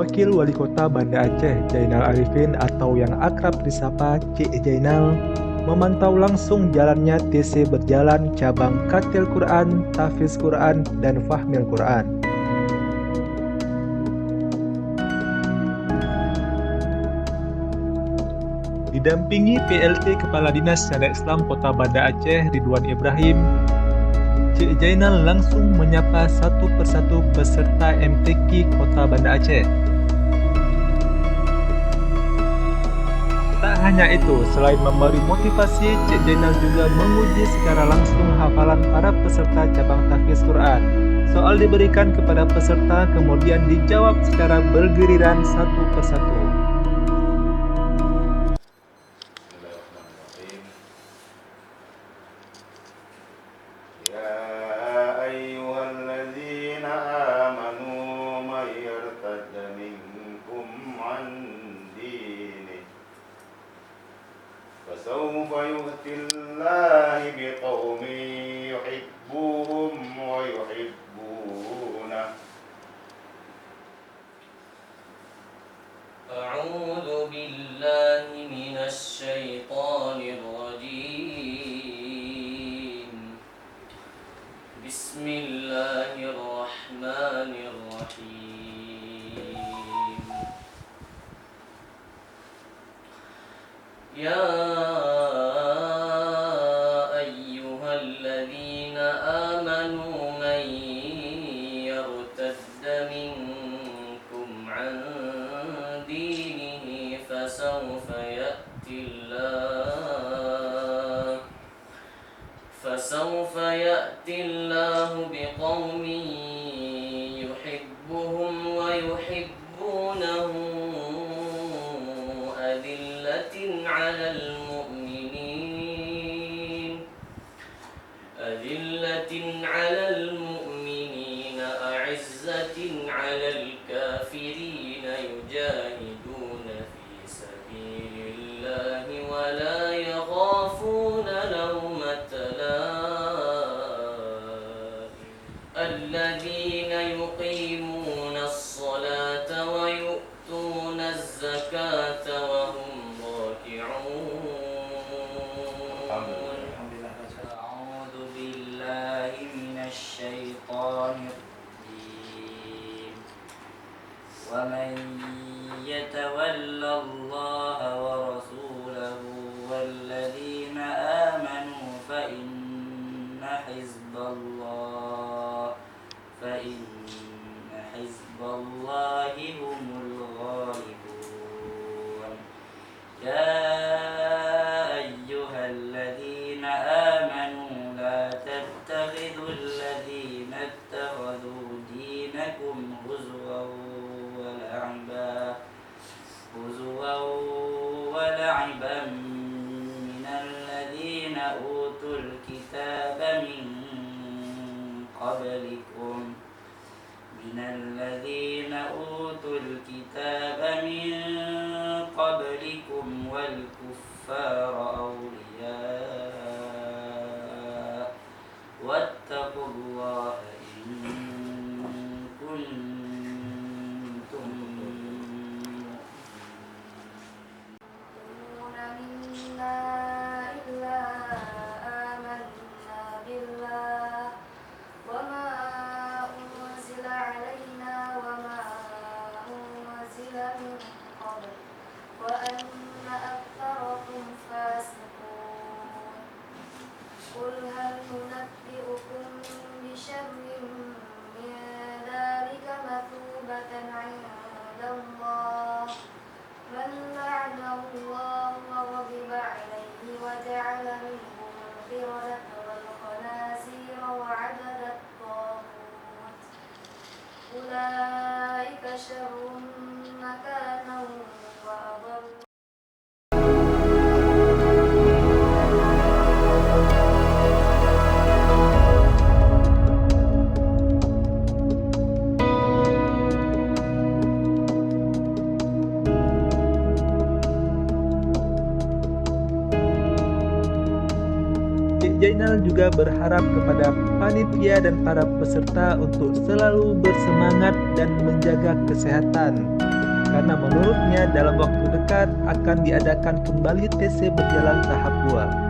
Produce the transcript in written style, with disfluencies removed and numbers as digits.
Wakil Wali Kota Banda Aceh Jainal Arifin atau yang akrab disapa Cik Jainal memantau langsung jalannya TC Berjalan cabang Katil Quran, Tahfiz Quran, dan Fahmil Quran. Didampingi PLT Kepala Dinas Syariah Islam Kota Banda Aceh Ridwan Ibrahim, Cik Jainal langsung menyapa satu persatu peserta MTQ Kota Banda Aceh. Tak hanya itu, selain memberi motivasi, Cik Jainal juga menguji secara langsung hafalan para peserta cabang tahfiz Quran. Soal diberikan kepada peserta kemudian dijawab secara bergiliran satu persatu. فسوف يؤتي الله بقوم يحبهم ويحبونه أعوذ بالله من الشيطان الرجيم بسم الله الرحمن الرحيم يا أيها الذين آمنوا من يرتد منكم عن دينه فسوف يأتي الله بقوم يحبهم ويحبونه أذلة على المؤمنين أعزة على الكافرين يجاهدون في سبيل الله ولا يخافون لومة لائم الذين يقيمون الصلاة ويؤتون الزكاة وهم راكعون أعوذ بالله من الشيطان الرجيم ومن يتولى الله ورسوله والذين آمنوا فإن حزب الله هم الغالبون يا أيها الذين آمنوا لا تتخذوا الذين اتخذوا دينكم هزوا ولعبا من الذين أوتوا الكتاب من قبلكم والكفار أولياء واتقوا الله إن كنتم قل هل ننبئكم بشر من ذلك مثوبة عند الله من لعنه الله وغضب عليه وجعل منهم القردة والخنازير وعبد الطاغوت أولئك شر مكانا وأضل. Jainal juga berharap kepada panitia dan para peserta untuk selalu bersemangat dan menjaga kesehatan. karena menurutnya dalam waktu dekat akan diadakan kembali TC berjalan tahap 2.